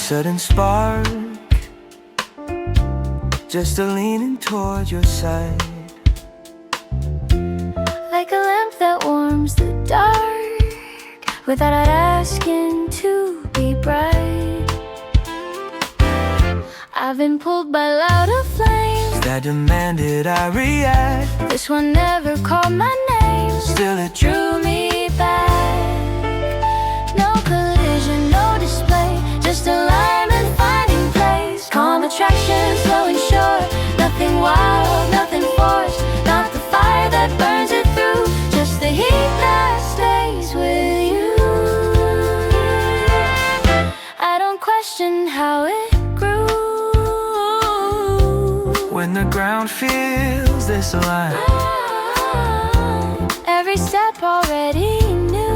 sudden spark, just a leaning toward your side. Like a lamp that warms the dark, without asking to be bright. I've been pulled by louder flames that demanded I react. This one never called my name, Still it drew me back. No collision, no display, just alignment finding place. Calm attraction, slow and sure, nothing wild, nothing forced. Not the fire that burns it through, just the heat that stays with you. I don't question how it grew. When the ground feels this aligned, every step already knew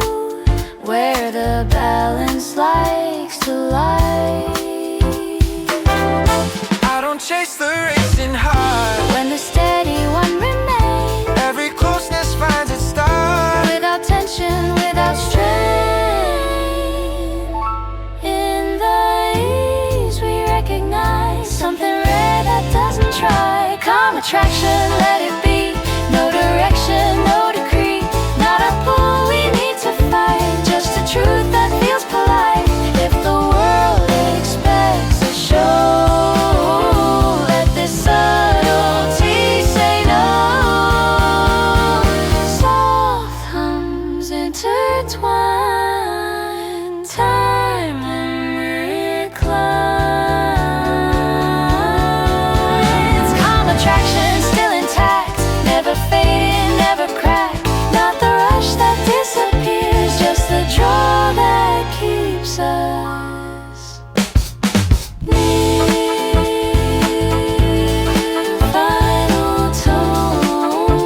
where the balance likes to lie. I don't chase the racing heart, When the steady one remains, every closeness finds its start. without tension, without strain. In the ease we recognize something rare that doesn't try. Calm attraction, let it be. No direction, no decree. Not a pull we need to fight, just a truth that feels polite. If the world expects a show, let this subtlety say no. Soft hums intertwine, time and reclines. Calm attraction still intact, never fading, never cracked. Not the rush that disappears, just the draw that keeps us near. Final tone,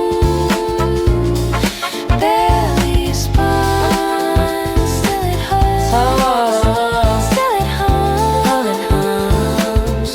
barely spun, still it hurts, still it hums.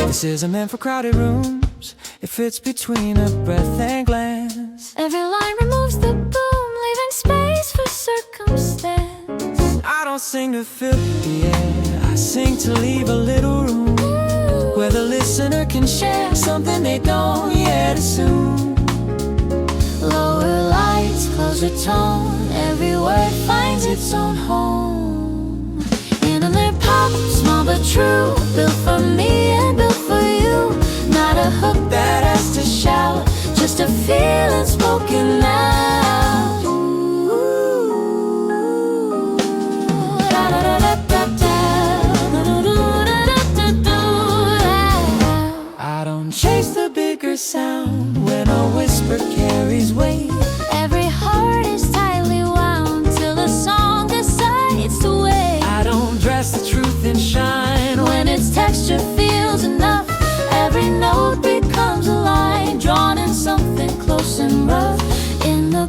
This isn't meant for crowded rooms, it fits between a breath and glance. Every line removes the boom, leaving space for circumstance. I don't sing to fill the air, I sing to leave a little room where the listener can share something they don't yet assume. Lower lights, closer tone, every word finds its own home. Inner pop, small but true, built for me and built for you. Not a hook that has to shout, just a feeling spoken out. I don't chase the bigger sound when a whisper carries weight. Every heart is tightly wound till the song decides to wait. I don't dress the truth in shine When its texture feels enough, every note becomes a line drawn in something close and rough. In the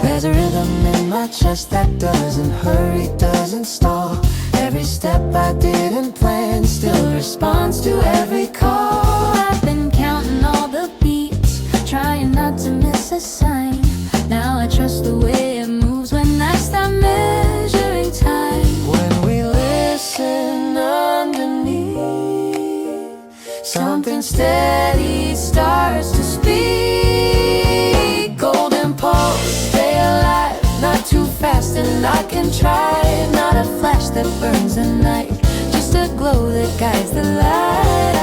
There's a rhythm in my chest that doesn't hurry, doesn't stall. Every step I didn't plan still responds to every call. I've been counting all the beats, trying not to miss a sign. Now I trust the way it moves when I stop measuring time. When we listen underneath, something steady starts to speak. Golden pulse, stay alive, not too fast and I can try. Not a flash that burns the night, just a glow that guides the light.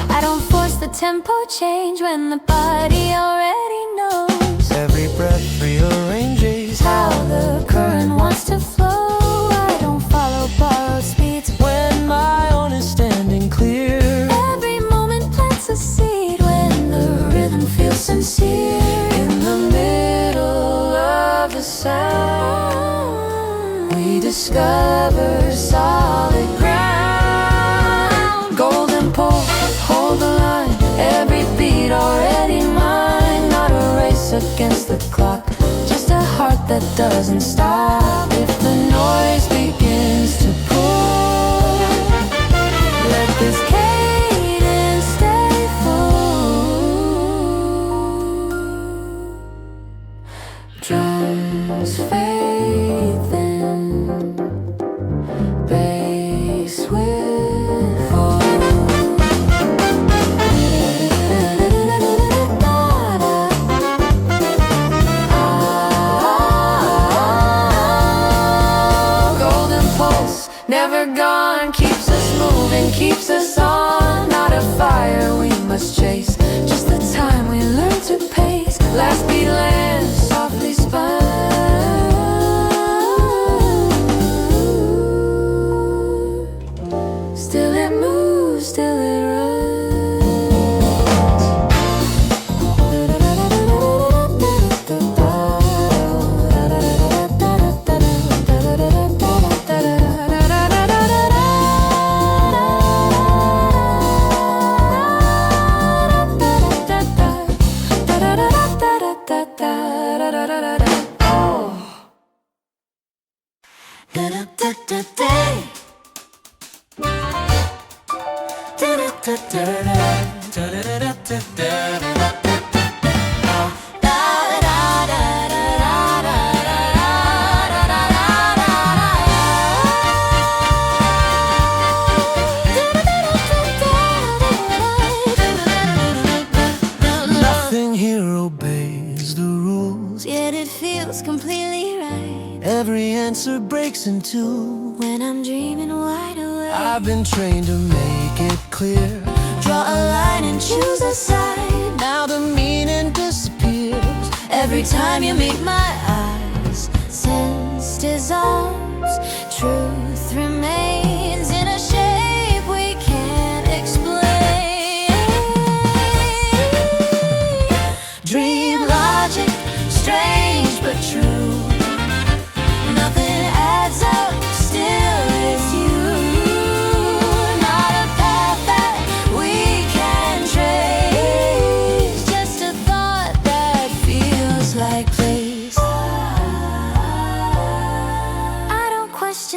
I don't force the tempo change when the body already knows. Every breath rearranges How the current wants to flow. I don't follow borrowed speeds when my own is standing clear. Every moment plants a seed when the rhythm feels sincere. In the middle of the sound, we discover solid ground. Golden pole, hold the line, every beat already mine. Not a race against the clock, just a heart that doesn't stop. If the noise begins to pull, let this cadence stay full. Drums fade thin, bass will fall. Golden pulse, never gone, keeps us moving, keeps us on. Not a fire we must chase, just the time we learn to pace. Last beat lands, softly spun. Still it moves, still it Nothing here obeys the rules, yet it feels completely right every answer breaks in two. when I'm dreaming wide awake. I've been trained to make it clear, Draw a line and choose a side. now the meaning disappears. Every time you meet my eyes, sense dissolves, truth remains in a shape we can't explain. Dream logic, strange but true. Nothing adds up, still it's you. Not a path that we can trace, just a thought that feels like place. I don't question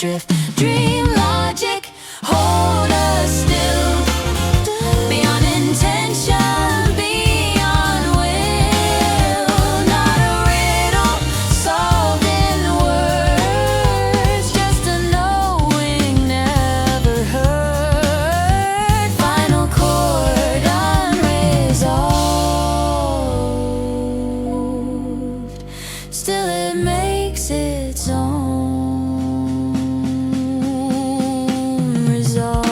drift. Dream logic, hold us still. Beyond intention, beyond will. Not a riddle solved in words, just a knowing never heard. Final chord unresolved, still it makes its own resolve.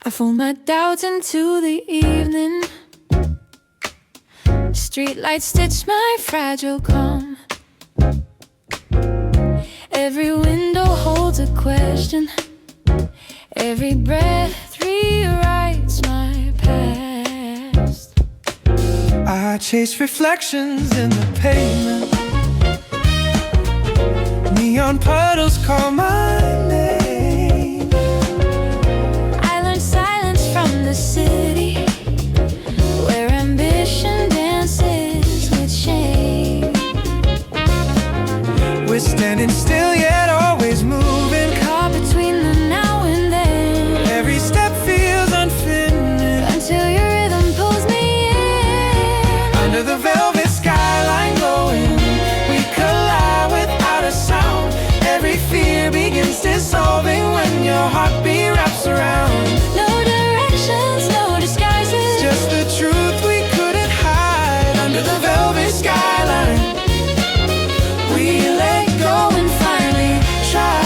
I fold my doubts into the evening. Streetlights stitch my fragile calm. Every window holds a question. Every breath rewrites my past. I chase reflections in the pavement. Neon puddles call my name. I learned silence from the city, where ambition dances with shame. We're standing still yet always moving, Caught between the now and then, every step feels unfinished. until your rhythm pulls me in. Under the velvet skyline glowing, we collide without a sound. Every fear begins dissolving when your heartbeat wraps around. No directions, no disguises, Just the truth we couldn't hide. Under the velvet skyline, we let go and finally try.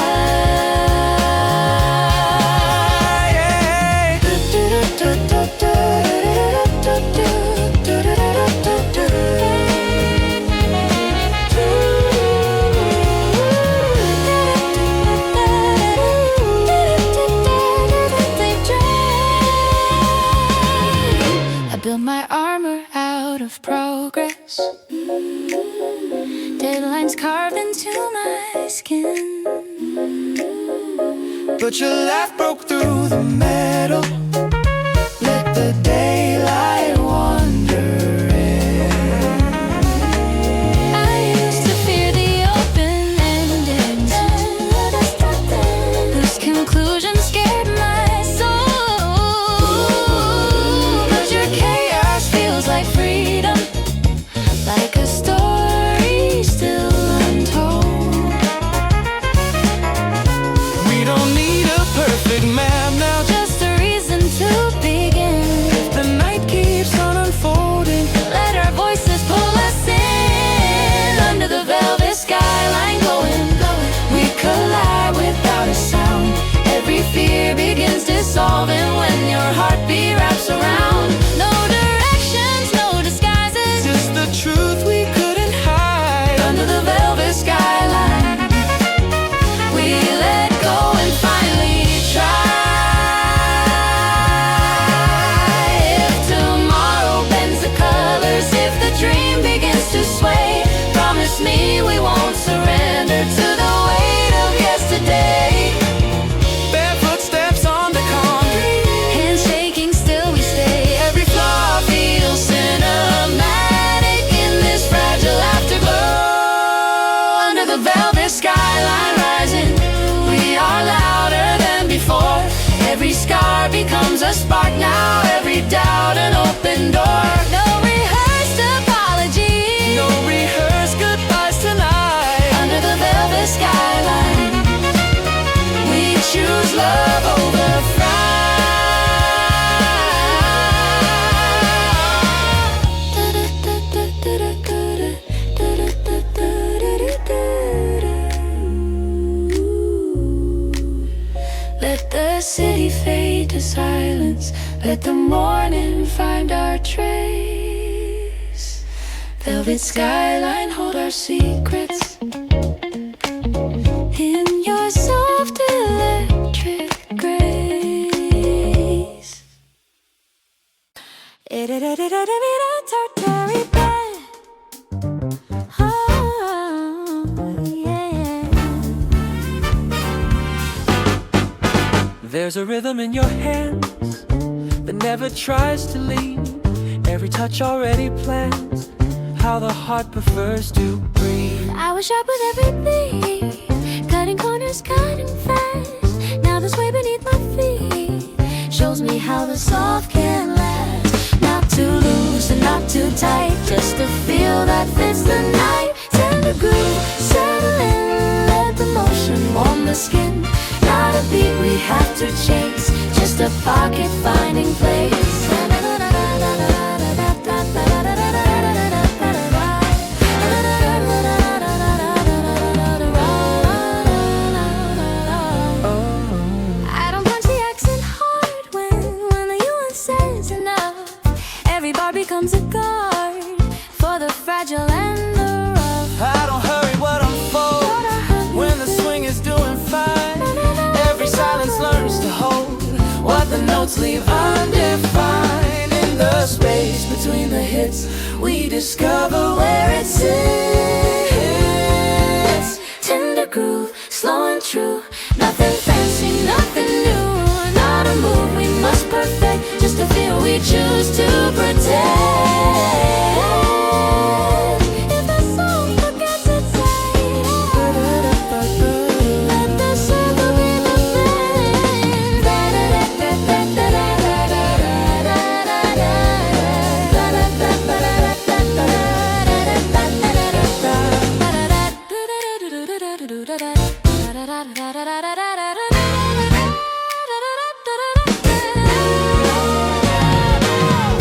I built my armor out of progress, deadlines carved into my skin. But your laugh broke through the metal. Let the daylight wander in. I used to fear the open endings, whose conclusion scared my soul. But your chaos feels like freedom, like a story still untold. We don't need a perfect map now, Just a reason to begin. if the night keeps on unfolding. Let our voices pull us in. Under the velvet skyline glowing, We collide without a sound. every fear begins dissolving when your heartbeat wraps around. No directions, no disguises, Just the truth we couldn't hide. under the velvet skyline, we let go and finally try. If tomorrow bends the colors, if the dream begins to sway, promise me we won't surrender to the weight of yesterday. Barefoot steps on the concrete. Hands shaking, still we stay. Every flaw feels cinematic in this fragile afterglow. Under the velvet skyline rising, we are louder than before. Every scar becomes a spark now, every doubt an open door. No rehearsed apology, No rehearsed goodbyes tonight. under the velvet skyline, we choose love over Let the city fade to silence, let the morning find our trace. Velvet skyline, hold our secrets in your soft electric grace. Tartary There's a rhythm in your hands that never tries to leave. Every touch already plans how the heart prefers to breathe. I was sharp with every beat, cutting corners, cutting fast. Now the sway beneath my feet shows me how the soft can last. Not too loose and not too tight, just a feel that fits the night. Tender groove, settle in, let the motion warm the skin. Not a beat we have to chase, just a pocket finding place. I don't punch the accent hard when the UN says enough. Every bar becomes a guard for the fragile and the rough. I don't hurry what unfolds when the swing is doing fine. Every silence learns to hold what the notes leave undefined. In the space between the hits, we discover where it sits. Tender groove, slow and true, nothing fancy, nothing new. Not a move we must perfect, just a feel we choose to protect. If the song forgets its way, let the circle be the thing.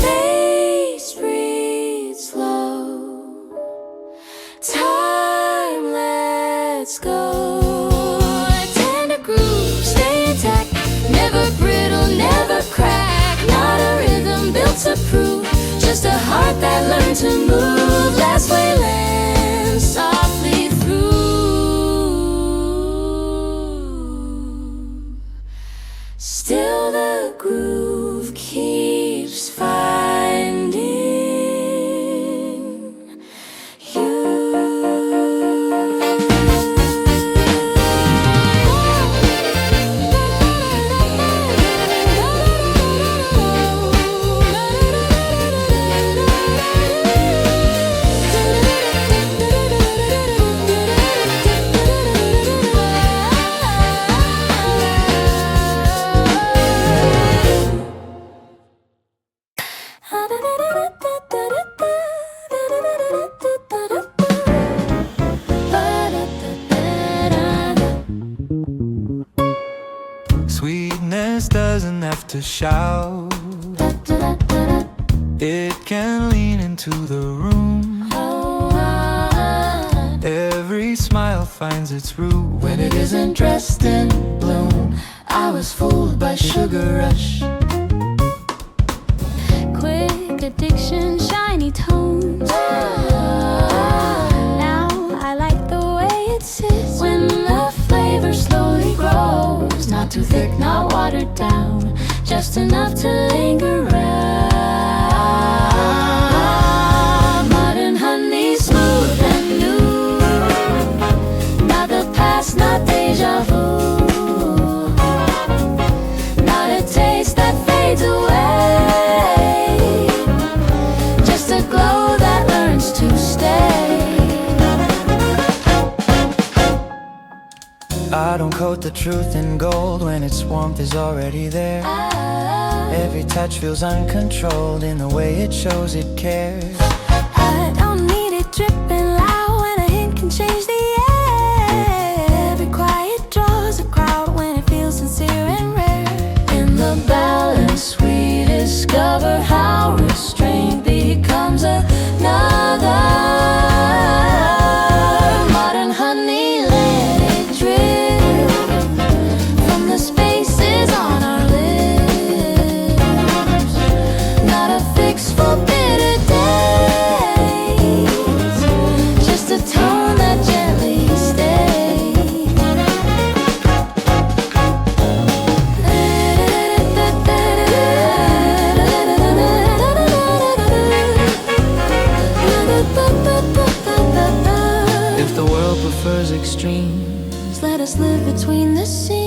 Bass breathes slow, time lets go. Tender groove, stay intact, never brittle, never crack. Not a rhythm built to prove, just a heart that learned to move. Last wayland softly through. Still the groove keeps finding Sweetness doesn't have to shout, it can lean into the room. Every smile finds its root when it isn't dressed in bloom. I was fooled by sugar rush. quick addiction, shiny tones. Now I like the way it sits when the flavor slowly grows. Not too thick, not watered down, just enough to linger around. Modern honey, smooth and new, not the past, not deja vu. Not a taste that fades away, just a glow that learns to stay. I don't coat the truth in gold when its warmth is already there. Every touch feels uncontrolled in the way it shows it cares. I don't need it dripping loud when a hint can change the air. Every quiet draws a crowd when it feels sincere and rare. In the balance we discover how restraint becomes another. Modern honey, let it drip from the spaces on our lips. Not a fix for bitter days, just a tone that gently stays. If the world prefers extremes, Let us live between the seams.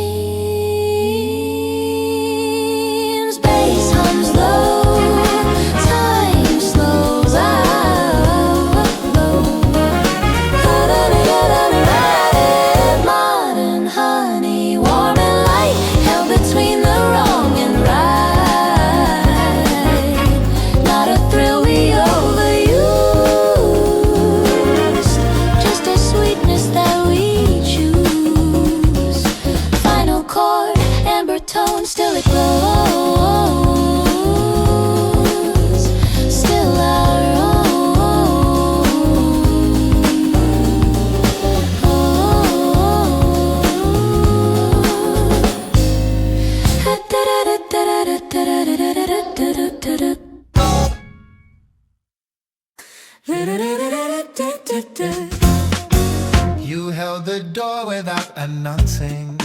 door without announcing.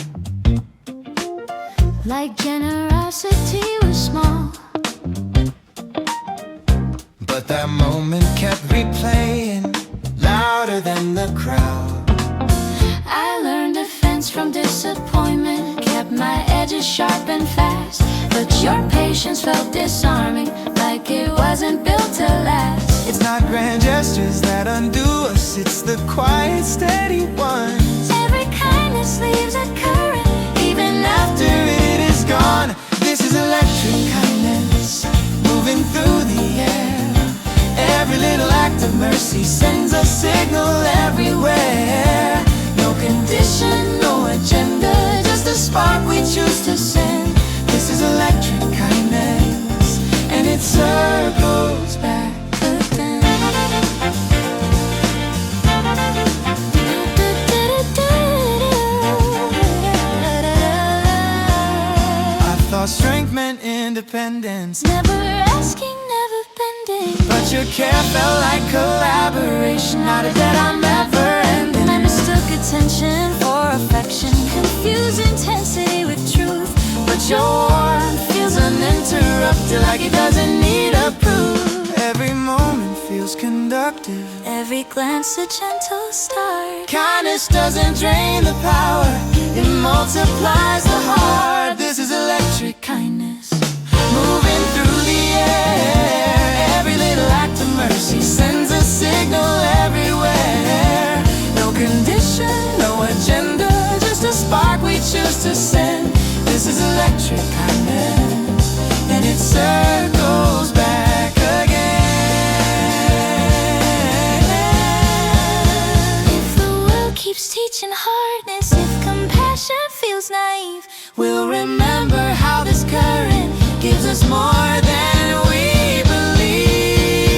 Like generosity was small, but that moment kept replaying, louder than the crowd. I learned defense from disappointment, kept my edges sharp and fast. But your patience felt disarming, like it wasn't built to last. It's not grand gestures that undo us, it's the quiet, steady ones. Every kindness leaves a current, even after it is gone. This is electric kindness, moving through the air. Every little act of mercy sends a signal everywhere. No condition, no agenda, just a spark we choose to send. This is electric kindness, and it circles back again. I thought strength meant independence, never asking, never bending. but your care felt like collaboration, not a debt I'm never ending. I mistook attention for affection, confuse intensity with truth. But your warmth feels uninterrupted, like it doesn't need a proof. Every moment feels conductive, Every glance a gentle start. kindness doesn't drain the power, it multiplies the heart. This is electric kindness, moving through the air. Every little act of mercy sends a signal everywhere. No condition, no agenda, just a spark we choose to send. This is electric kindness, and it circles back again. If the world keeps teaching hardness, if compassion feels naive, We'll remember how this current gives us more than we believe.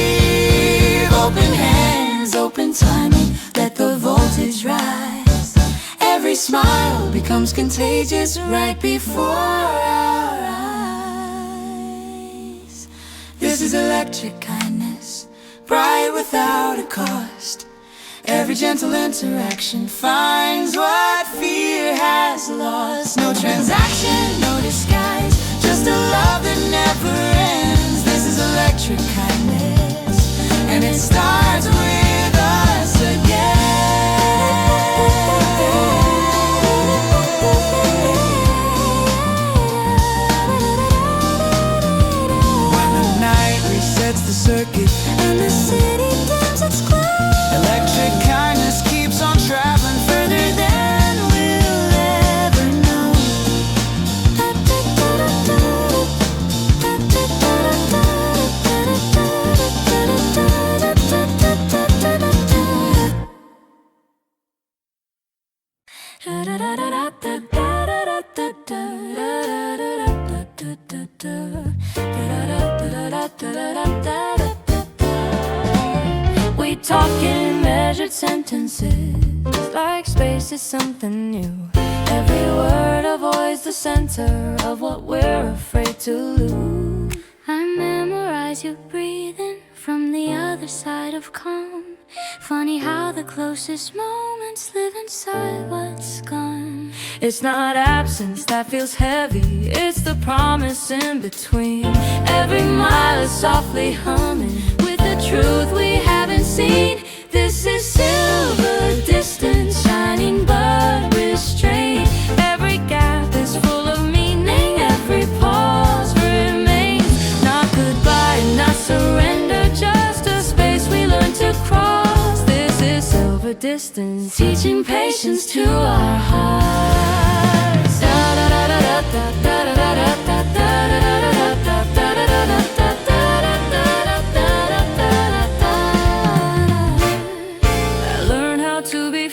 Open hands, open timing, let the voltage rise. Every smile becomes contagious right before our eyes. This is electric kindness, bright without a cost. Every gentle interaction finds what fear has lost. No transaction, no disguise, just a love that never ends. This is electric kindness, and it starts with us again. When the night resets the circuit and the city dims its glow, electric kindness keeps on traveling further than we'll ever know. We talk in measured sentences, like space is something new. Every word avoids the center of what we're afraid to lose. I memorize your breathing from the other side of calm. Funny how the closest moments live inside what's gone. It's not absence that feels heavy, it's the promise in between. Every mile is softly humming with the truth we haven't seen. This is silver distance, shining but restrained. Every gap is full of meaning, every pause remains. Not goodbye, not surrender, just a space we learn to cross. This is silver distance, teaching patience to our hearts.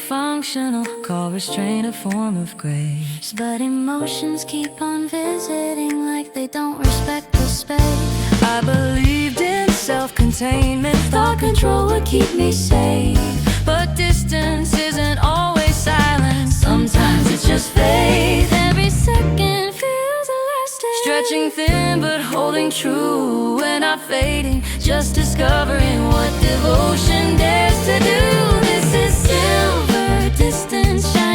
Functional, call restraint a form of grace. But emotions keep on visiting like they don't respect the space. I believed in self-containment, thought control would keep me safe. But distance isn't always silence, sometimes it's just faith. Every second feels elastic, stretching thin but holding true. We're not fading, just discovering what devotion dares to do. This is silver distance, shining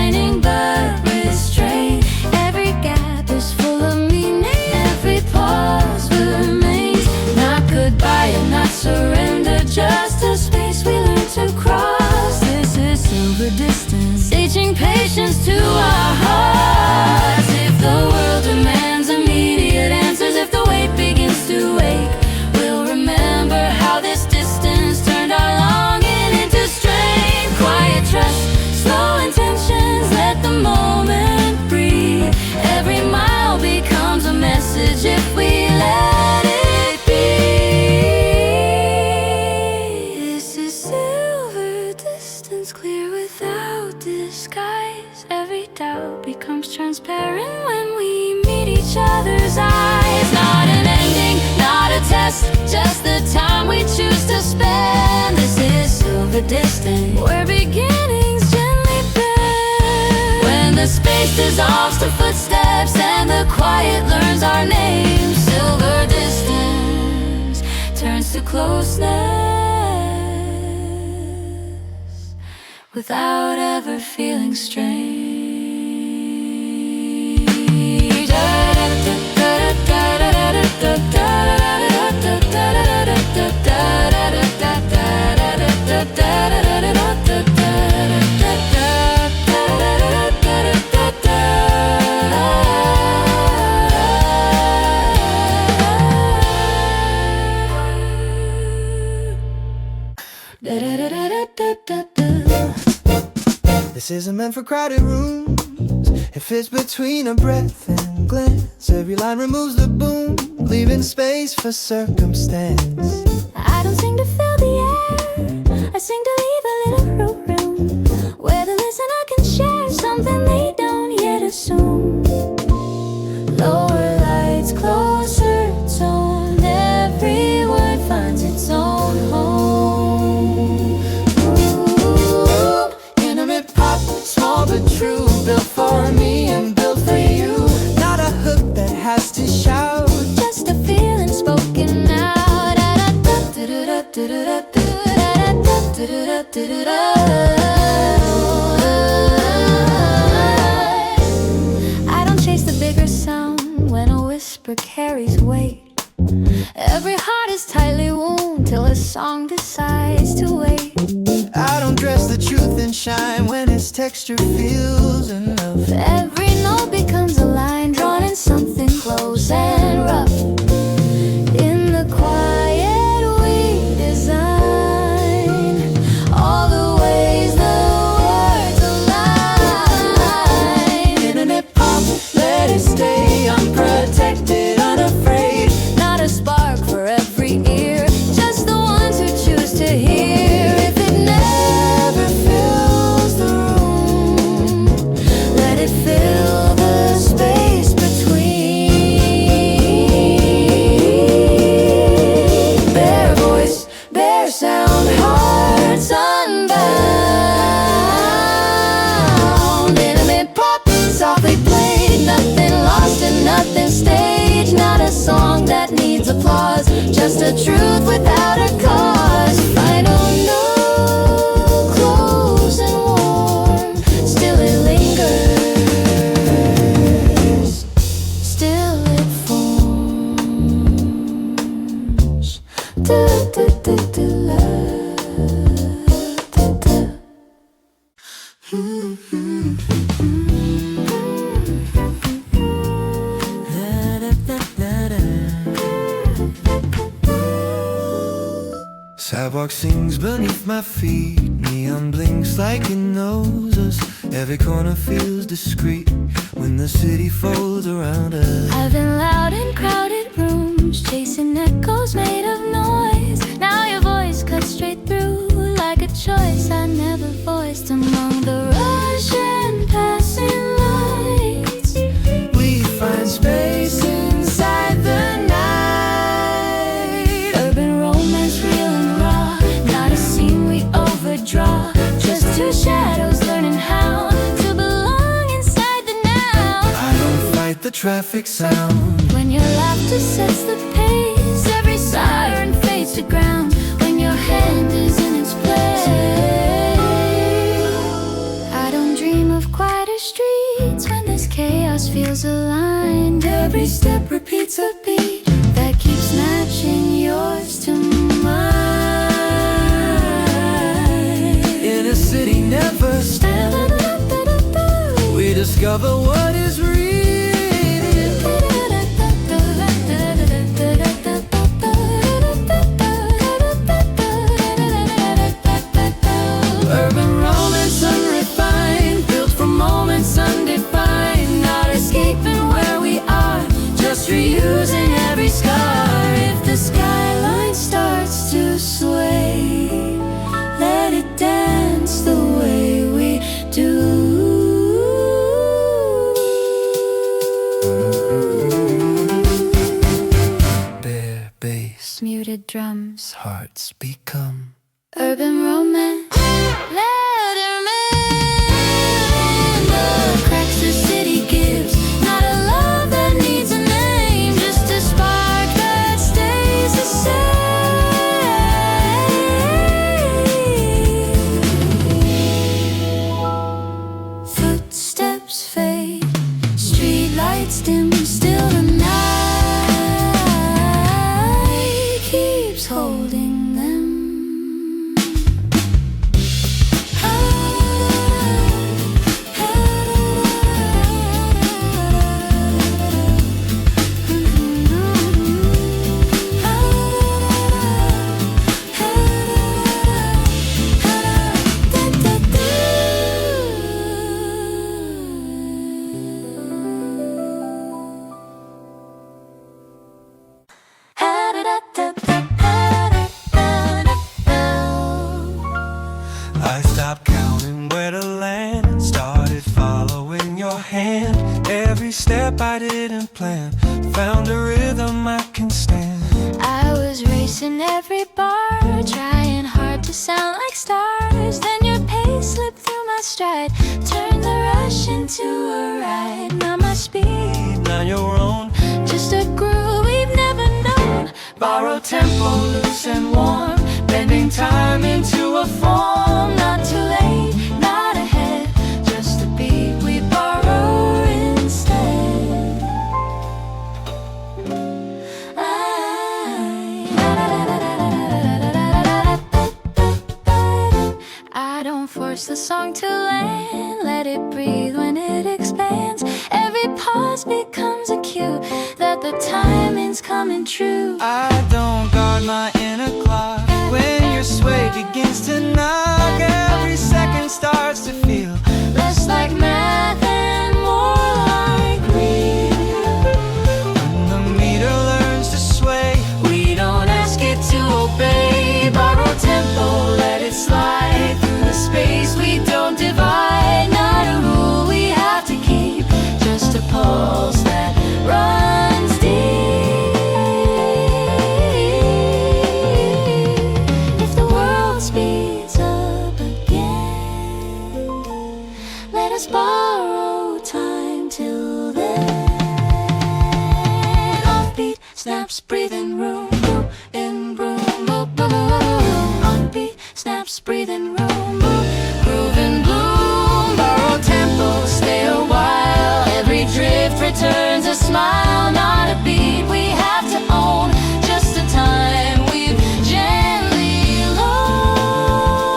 doubt becomes transparent when we meet each other's eyes. Not an ending, not a test, just the time we choose to spend. This is silver distant, where beginnings gently bend. When the space dissolves to footsteps and the quiet learns our name, silver distance turns to closeness without ever feeling strange. This isn't meant for crowded rooms. It fits between a breath and glance. Every line removes the boom, leaving space for circumstance. I don't sing to fill the air, I sing to leave a little room where the listener can share something they don't yet assume. Lower lights, closer tone, every word finds its own home. Ooh, intimate pop, small but true, built for me and built for you. Not a hook that has to shout, Just a feeling spoken out. I don't chase the bigger sound when a whisper carries weight. Every heart is tightly wound till a song decides to wait. I don't dress the truth in shine when its texture feels enough. Every note becomes a line drawn in something close and rough. In the quiet we design all the ways the words align. Internet pop, let it stay unprotected, unafraid. Not a spark for every ear, just the ones who choose to hear. If it never fills the room, let it fill the space between. Bare voice, bare sound, hearts unbound. Intimate pop, softly played, nothing lost and nothing staged. Not a song that needs applause, just a truth without a cause. Final note, close and warm, still it lingers, still it forms. Do, do, do, do, love, do, do. Sidewalk sings beneath my feet, neon blinks like it knows us. Every corner feels discreet when the city folds around us. I've been loud in crowded rooms, chasing echoes made of noise. Now your voice cuts straight through like a choice I never voiced. Among the rush and passing lights, We find space inside the night. urban romance real and raw, not a scene we overdraw. Just two shadows learning how to belong inside the now. I don't fight the traffic sound. When your laughter sets the pace, every siren fades to ground. When your hand is in its place, I don't dream of quieter streets when this chaos feels aligned. Every step repeats a beat that keeps matching yours to mine. In a city never still, we discover what is real. Urban romance unrefined, built from moments undefined. Not escaping where we are, just reusing every scar. If the skyline starts to sway, let it dance the way we do. drums. Hearts become Urban romance. Letterman. The cracks the city gives. Not a love that needs a name, just a spark that stays the same. Footsteps fade, street lights dim, still the night keeps holding them. I stopped counting where to land, started following your hand. Every step I didn't plan, found a rhythm I can stand. I was racing every bar, trying hard to sound like stars. Then your pace slipped through my stride, turned the rush into a ride. Not my speed, Not your own, just a groove we've never known. borrowed tempo, loose and warm, bending time into a form. Not too late, not ahead, just a beat we borrow instead. I don't force the song to land, let it breathe when it expands. Every pause becomes a cue that the timing's coming true. I don't guard my inner clock. When your sway begins to knock, every second starts to feel Less like math and more like real. when the meter learns to sway. We don't ask it to obey, borrow tempo, let it slide through the space we don't divide. Not a rule we have to keep, just a pulse that runs deep. If the world speeds up again, let us borrow time till then. Offbeat snaps, breathing room, boom, in room, boom, boom, boom. Offbeat snaps, breathing room, boom, groove and bloom. Borrow tempo, stay a while. Every drift returns a smile. Not a beat we have to own, just a time we've gently loaned.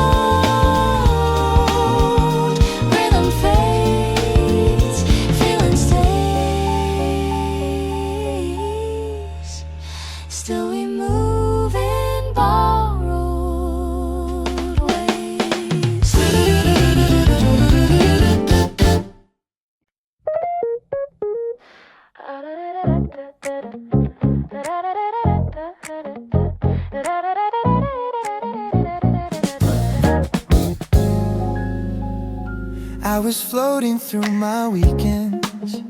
Rhythm fades, feeling stays. Still we move in borrowed ways. I was floating through my weekends,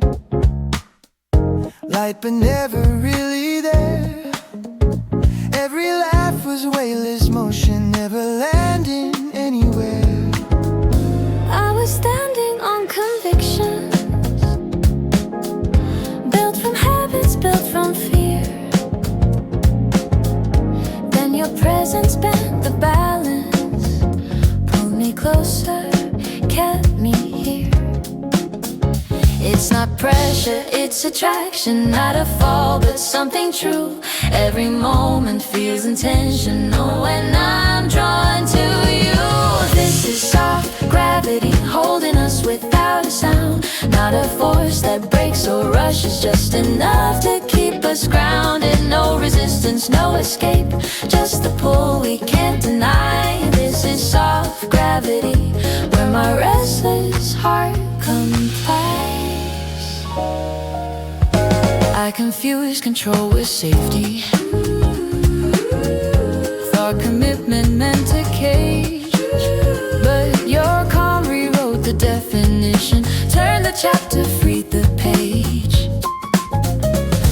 light but never really there. Every laugh was weightless motion, never landing anywhere. I was standing on convictions, built from habits, built from fear. Then your presence bent the balance, pulled me closer, kept me here. It's not pressure, it's attraction, not a fall, but something true. Every moment feels intentional when I'm drawn to you. This is soft gravity, holding us without a sound. Not a force that breaks or rushes, just enough to keep us grounded. No resistance, no escape, just the pull we can't deny. This is soft gravity, where my restless heart complies. I confuse control with safety, thought commitment meant to cage. But your calm rewrote the definition, turned the chapter, freed the page.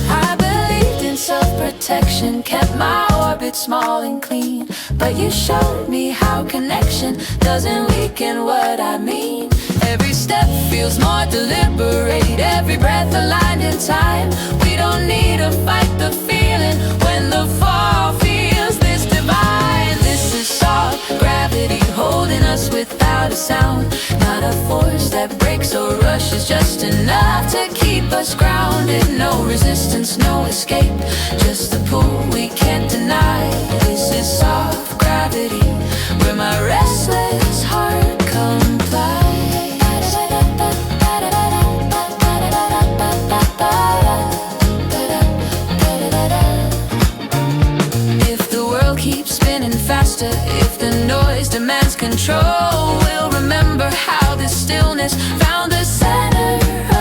I believed in self-protection, protection, kept my orbit small and clean. But you showed me how connection doesn't weaken what I mean. Every step feels more deliberate, every breath aligned in time. We don't need to fight the feeling when the fall feels this divine. This is soft gravity holding us without a sound. Not a force that breaks or rushes, just enough to keep us grounded. No resistance, no escape, just the pull we can't deny. This is soft gravity, where my restless heart complies. If the world keeps spinning faster, if the noise demands control, we'll remember how this stillness found the center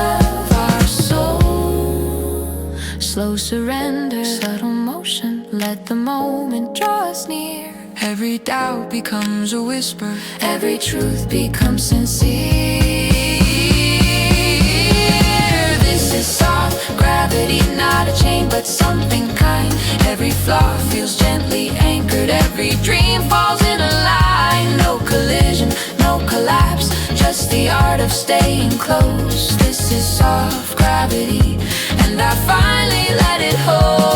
of our soul. Slow surrender, subtle motion, let the moment draw us near. Every doubt becomes a whisper, every truth becomes sincere. This is soft gravity, not a chain but something kind. Every flaw feels gently anchored, every dream falls in a line. No collision, no collapse, just the art of staying close. This is soft gravity, and I finally let it hold.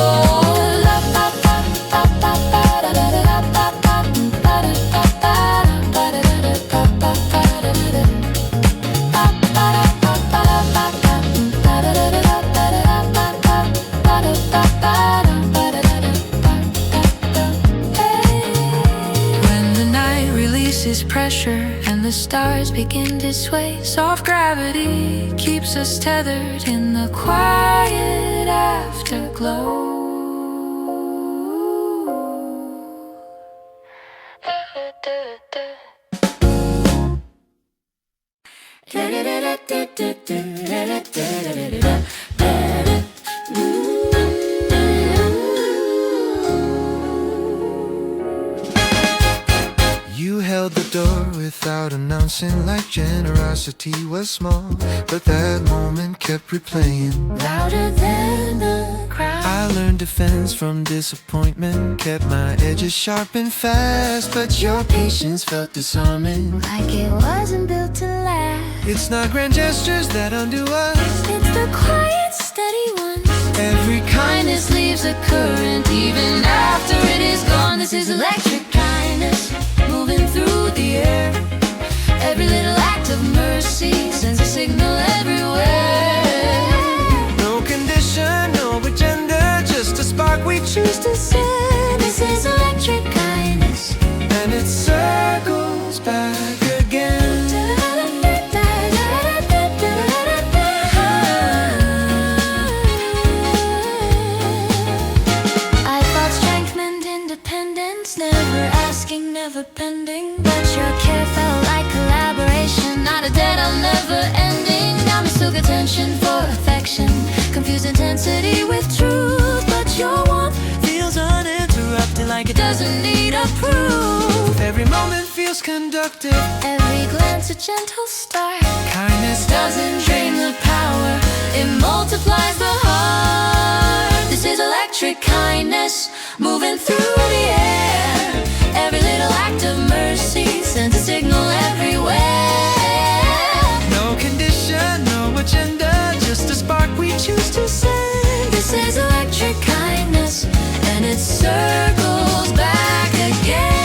Pressure and the stars begin to sway. Soft gravity keeps us tethered in the quiet afterglow. The door without announcing, like generosity was small, but that moment kept replaying louder than the crowd. I learned defense from disappointment, kept my edges sharp and fast, but your patience felt disarming, like it wasn't built to last. It's not grand gestures that undo us, it's the quiet, steady ones. Every kindness leaves a current, even after it is gone. This is electric kindness, moving through the air. Every little act of mercy sends a signal everywhere. No condition, no agenda, just a spark we choose to send. This is electric kindness, and it circles back again. I thought strength meant independence, never asking, never pending, but your care felt like collaboration, not a debt on never ending. I mistook attention for affection, confused intensity with truth, but your warmth Feels uninterrupted, like it doesn't need a proof. every moment feels conductive. Every glance a gentle start. Kindness Doesn't drain the power, it multiplies the heart. This is electric kindness, moving through the air. Every little act of mercy sends a signal everywhere. no condition, no agenda, just a spark we choose to send. This is electric kindness, and it circles back again.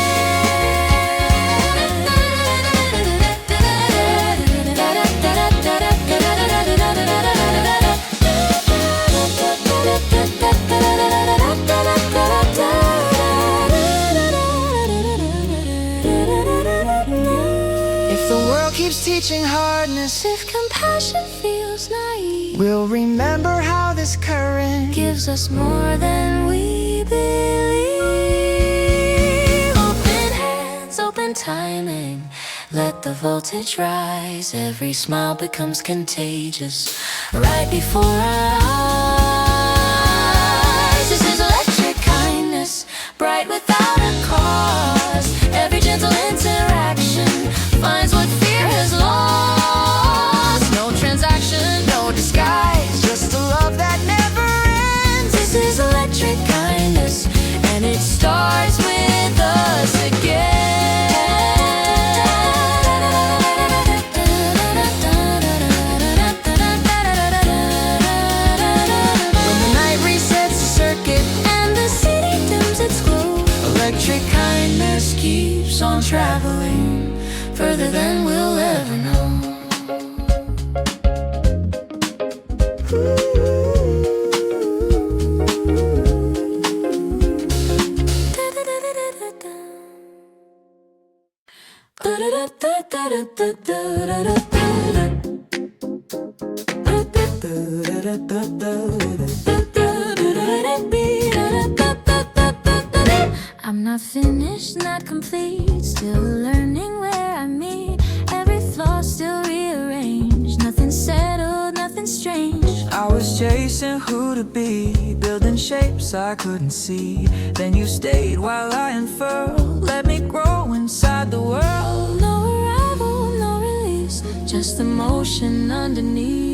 If the world keeps teaching hardness, If compassion feels naive, we'll remember how this current gives us more than we believe. Open hands, open timing, let the voltage rise. Every smile becomes contagious, right before our eyes. This is electric kindness, bright without a cause. Every gentle interaction finds what fear has lost. No transaction, no disguise, just a love that never ends. this is electric kindness. I'm not finished, not complete, still learning where I meet. Every flaw still rearranged, nothing settled, nothing strange. I was chasing who to be, building shapes I couldn't see. Then you stayed while I unfurled, let me grow inside the world. No arrival, no release, just emotion underneath.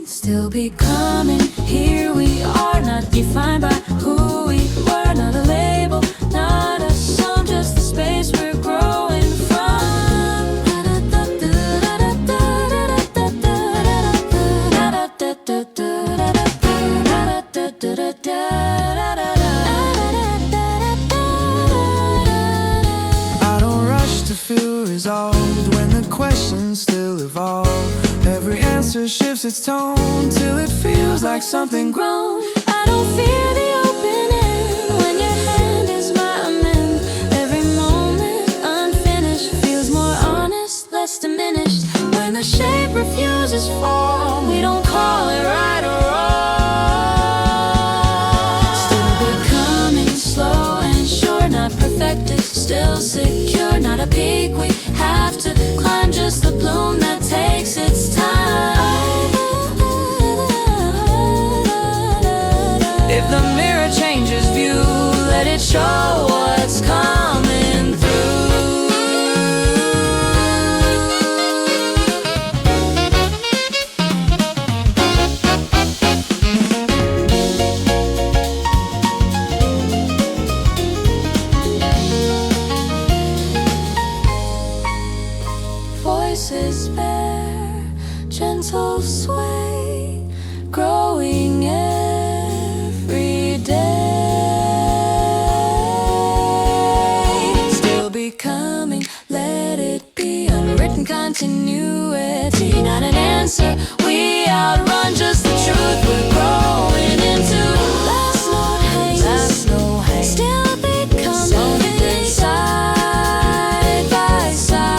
Still becoming, here we are, not defined by who we were. Not a label, not a song, just the space we're growing from. I don't rush to feel resolved when the questions still evolve. Every answer shifts its tone till it feels like something grown. I don't fear the open end when your hand is my amend. Every moment unfinished feels more honest, less diminished. When the shape refuses form, we don't call it right or wrong. Still becoming, slow and sure, not perfected, still secure. Not a peak we have to climb, just the bloom that takes its time. If the mirror changes view, let it show what's coming through. Voices bear gentle sway, growing every day. Still becoming, let it be unwritten continuity. Not an answer we outrun, just the truth we're growing into. Last no hate, still becoming something side by side.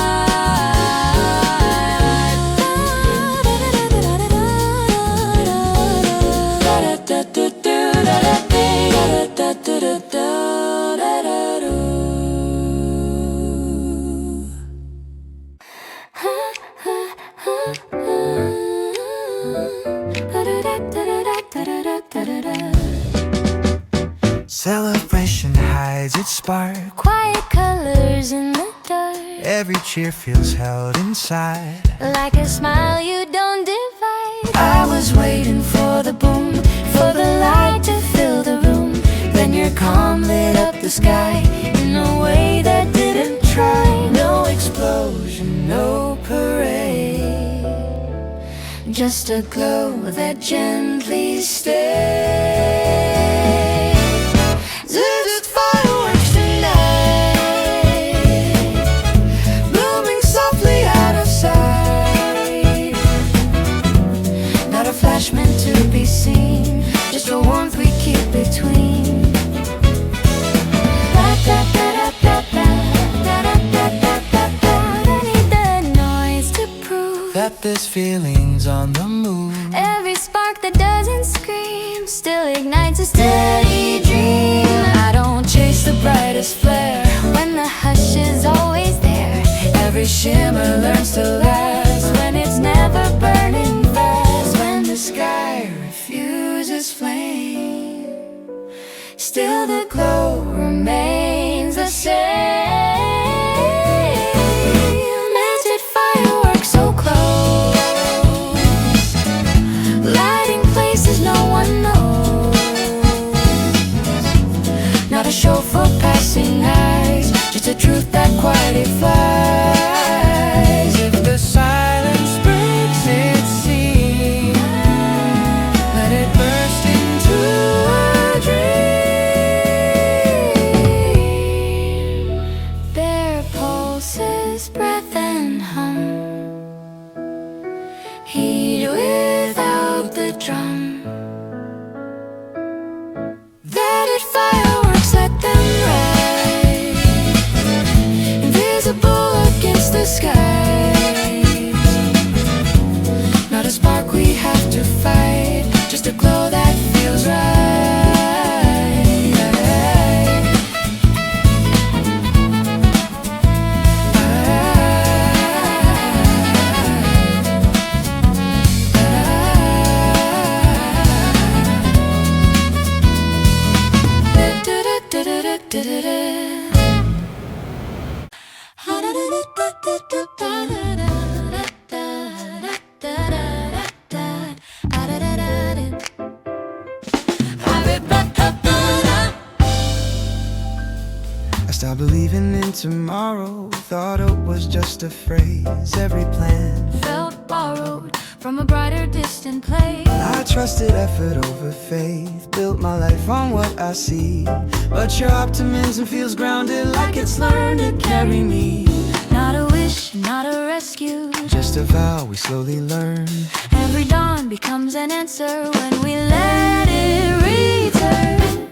Celebration hides its spark, Quiet colors in the dark, every cheer feels held inside. like a smile you don't divide. I was waiting for the boom, for the light to fill the room. Then your calm lit up the sky in a way that didn't try. No explosion, no parade, just a glow that gently stayed. Just fireworks tonight, blooming softly out of sight. Not a flash meant to be seen, just a warmth we keep between. I need the noise to prove That this feeling's on the move. every spark that doesn't scream still ignites a steady dream. I don't chase the brightest flare, When the hush is always there, every shimmer learns to last. When it's never burning fast, when the sky refuses flame, still the glow remains the same. Melted fireworks so close, lighting places no one knows. Not a show for passing eyes, just a truth that quietly flies. If the silence breaks its seam, let it burst into a dream. heat without the drum. That it fireworks, let them ride, invisible against the skies. Not a spark we have to fight, just a glow that feels right. I stopped believing in tomorrow, thought it was just a phrase. Every plan Felt borrowed from a brighter distant place. I trusted effort over faith, built my life on what I see. But your optimism feels grounded, like it's learned to carry me. Not a wish, not a rescue, Just a vow we slowly learn. every dawn becomes an answer when we let it return.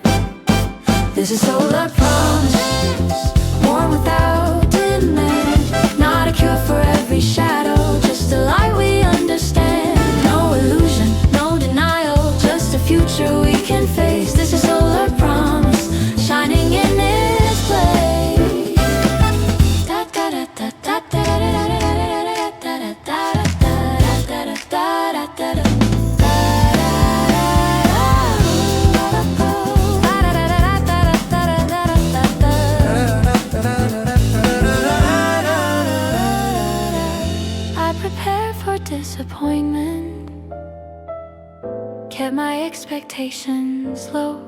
This is solar promise, warm without demand. Not a cure for every shadow, just a light we understand. No illusion, no denial, just a future we can face. This is solar promise, shining in its place. Da da da da da da da da da da da da da da. Disappointment kept my expectations low.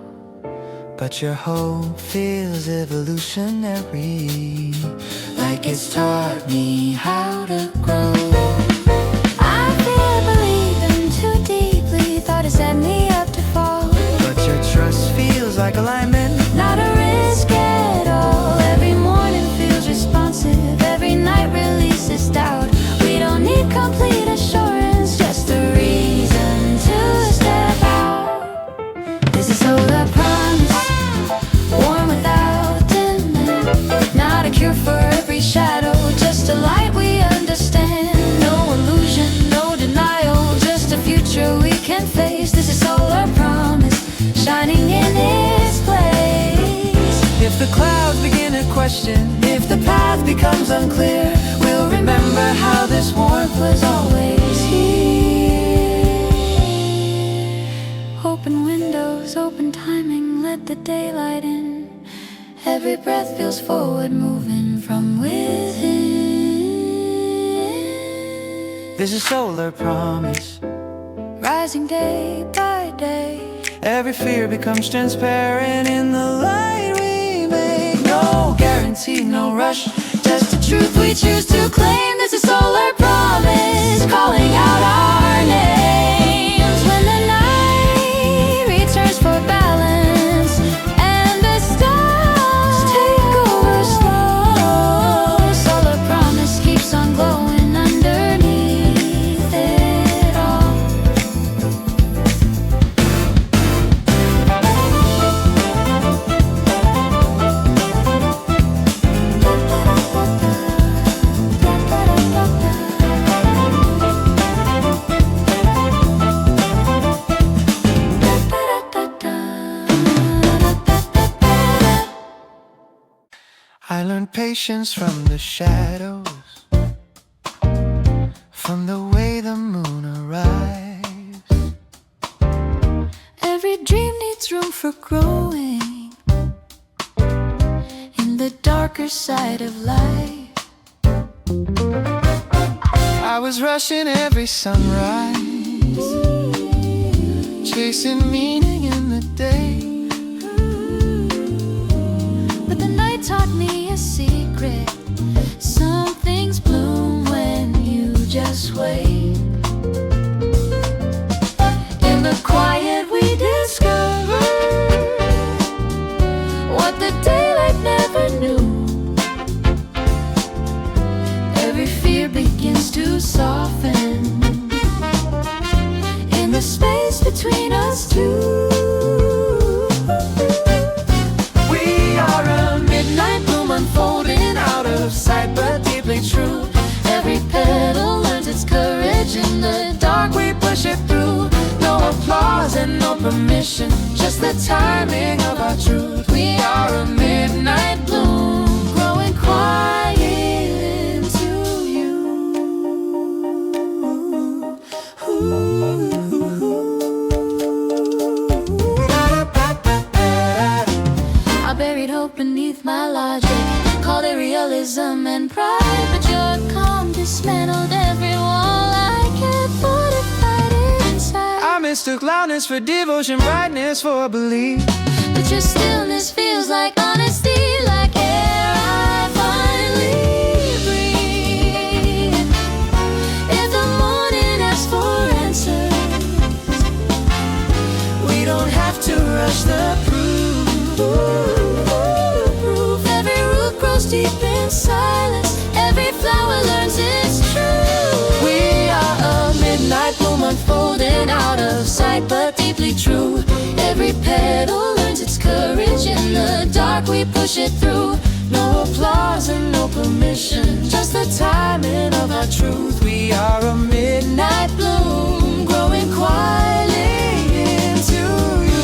But your hope feels evolutionary, like it's taught me how to grow. I fear believing too deeply, thought it set me up to fall. But your trust feels like alignment, Not a risk at all. Every morning feels responsive, every night releases doubt. We don't need complete assurance, just a reason to step out. This is solar promise, warm without demand. Not a cure for every shadow, just a light we understand. No illusion, no denial, just a future we can face. This is solar promise, shining in its place. if the clouds begin to question, If the path becomes unclear, we'll remember how this warmth was always here. Open windows, open timing, let the daylight in. Every breath feels forward, moving from within. this is solar promise. Rising day by day, Every fear becomes transparent in the light we make. No guarantee, no rush, just the truth we choose to claim. This is solar promise, calling out our names. When the night returns for balance and the stars take over slow, solar promise keeps on glowing underneath it all. I learned patience from the shadows, from the way the moon arrives. Every dream needs room for growing in the darker side of life. I was rushing every sunrise, chasing meaning in the day. But the night taught me a secret. Some things bloom when you just wait. In the quiet we discover what the daylight never knew. Every fear begins to soften In the dark we push it through. No applause and no permission, just the timing of our truth. We are a midnight bloom, growing quiet into you. I buried hope beneath my logic, called it realism and pride. But your calm dismantled every wall I can't fortify it inside. I mistook loudness for devotion, brightness for belief. But your stillness feels like honesty, like air I finally breathe. If the morning asks for answers, we don't have to rush the proof. Every root grows deep in silence, every flower learns it's true. We are a midnight bloom unfolding out of sight but deeply true. Every petal learns its courage. In the dark we push it through. No applause and no permission, just the timing of our truth. We are a midnight bloom, growing quietly into you.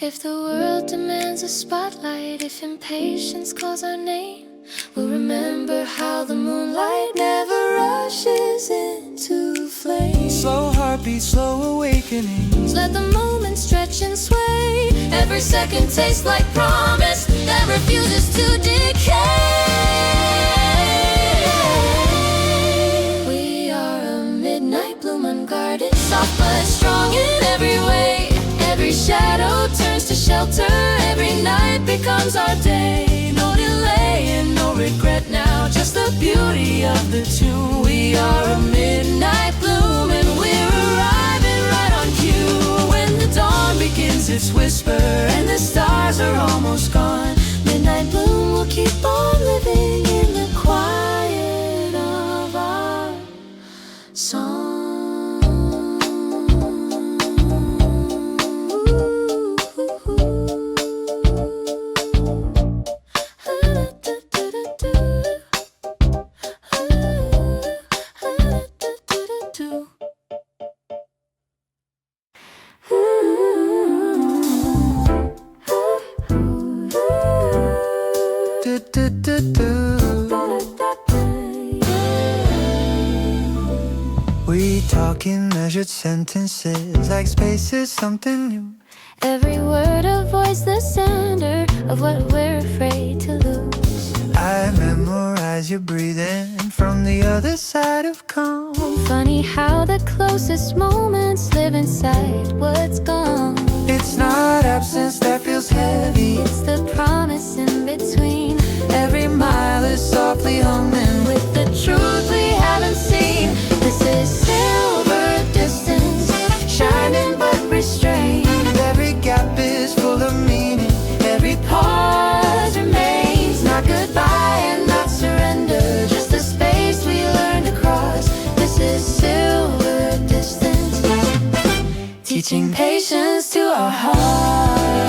If the world demands a spotlight, if impatience calls our name, we'll remember how the moonlight never rushes into flame. Slow heartbeat, slow awakenings. Let the moment stretch and sway. Every second tastes like promise that refuses to decay. We are a midnight bloom unguarded, soft but strong in every way. Every shadow turns to shelter, every night becomes our day. No delay and no regret now, just the beauty of the tune. We are a midnight bloom and we're arriving right on cue. When the dawn begins its whisper and the stars are almost gone, midnight bloom will keep on living in the quiet of our song. We talk in measured sentences, like space is something new. Every word avoids the standard of what we're afraid to lose. I memorize your breathing from the other side of calm. Funny how the closest moments live inside what's gone. It's not absence that feels heavy, It's the promise in between. every mile is softly humming With the truth we haven't seen. This is silver distance, shining but restrained. Every gap is full of meaning, Every pause remains not goodbye and not surrender, just the space we learn to cross. This is silver distance, teaching patience to our hearts.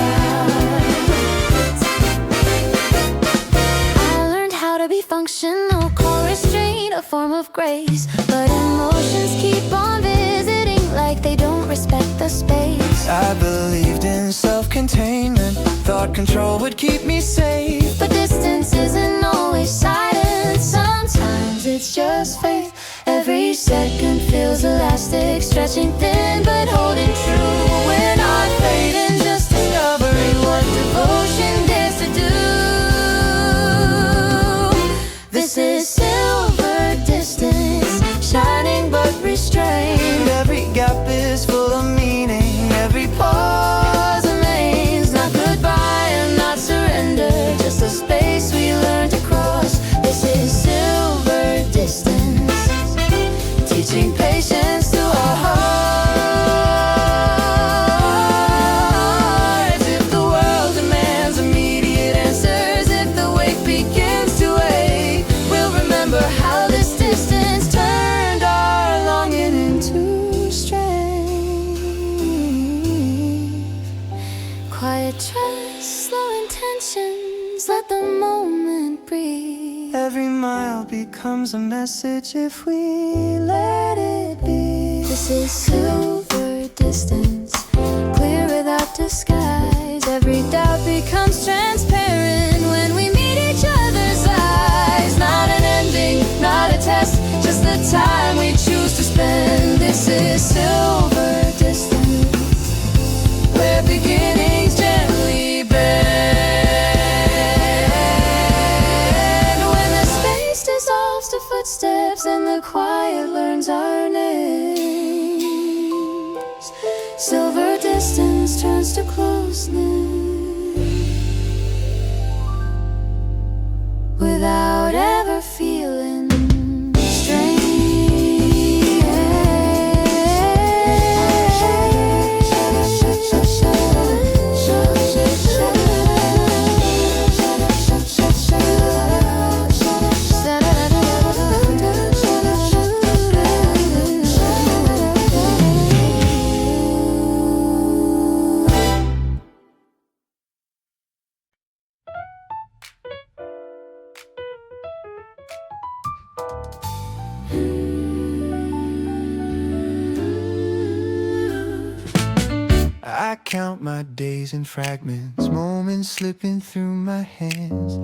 I learned how to be functional, core restraint, a form of grace. But emotions keep on visiting like they don't respect the space. I believed in self-containment, thought control would keep me safe. But distance isn't always silence, sometimes it's just faith. Every second feels elastic, stretching thin but holding true. We're not fading, just discovering what devotion dares to do. This is silver distance, shining but restrained. Every gap is full of meaning, every pause remains not goodbye and not surrender, Just a space we learn to cross. This is silver distance, teaching patience to our hearts. If the world demands immediate answers, if the wake begins to wait, we'll remember how this distance turned our longing the moment breathe. Every mile becomes a message if we let it be. This is silver distance, clear without disguise. Every doubt becomes transparent when we meet each other's eyes. Not an ending, not a test, just the time we choose to spend. This is silver distance, where beginnings gently bend. When the space dissolves to footsteps and the quiet learns our names, silver distance turns to closeness without ever feeling strange. I count my days in fragments, moments slipping through my hands.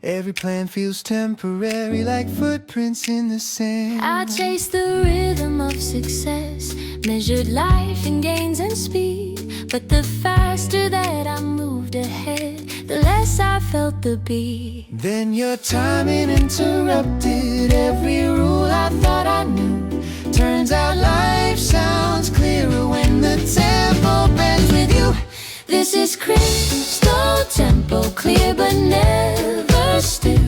Every plan feels temporary, like footprints in the sand. I chase the rhythm of success, measured life in gains and speed. But the faster that I moved ahead, the less I felt the beat. Then your timing interrupted every rule I thought I knew. Turns out life sounds clearer when the tempo bends with you. This is crystal tempo, clear but never stiff.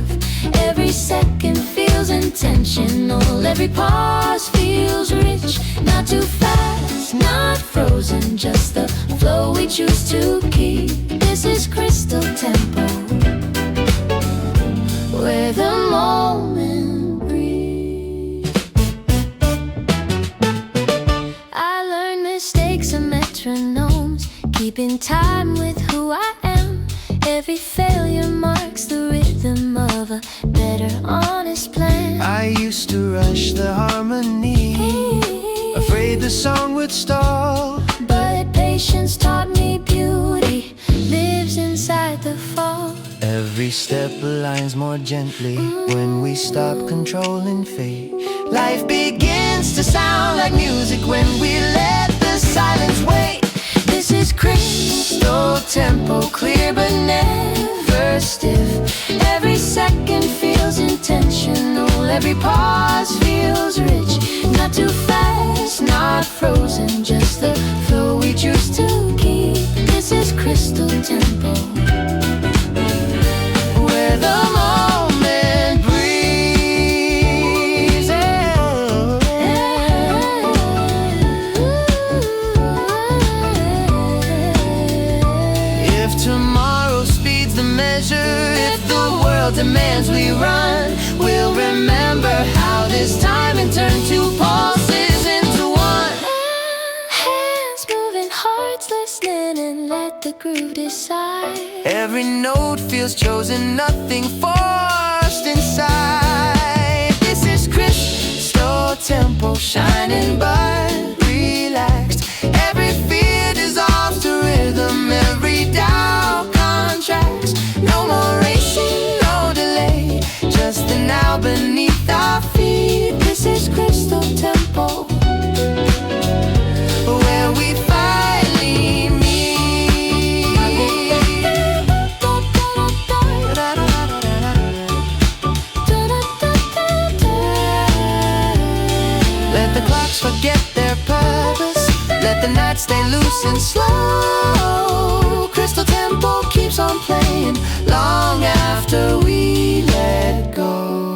Every second feels intentional, every pause feels rich. Not too fast, not frozen, just the flow we choose to keep. This is crystal tempo, where the moment breathes. I learned mistakes are metronomes, keeping time with who I am. Every failure marks the rhythm of a better, honest plan. I used to rush the harmony, afraid the song would stall. But patience taught me beauty lives inside the fall. Every step aligns more gently when we stop controlling fate. Life begins to sound like music when we let the silence wait. This is crystal Tempo clear but never stiff. Every second feels intentional, every pause feels rich. Not too fast, not frozen, just the flow we choose to keep. This is crystal tempo, where the moment breathes. If tomorrow speeds the measure, if the world demands we run, we'll remember how this time and turn two pulses into one. hands moving, hearts listening, and let the groove decide. Every note feels chosen, nothing forced inside. This is crystal tempo, shining but relaxed. Every fear dissolves to rhythm, every doubt contracts. No more racing, no delay, just the now beneath our feet. This is crystal tempo, where we finally meet. Let the clocks forget their purpose, let the night stay loose and slow. Crystal tempo keeps on playing long after we let go.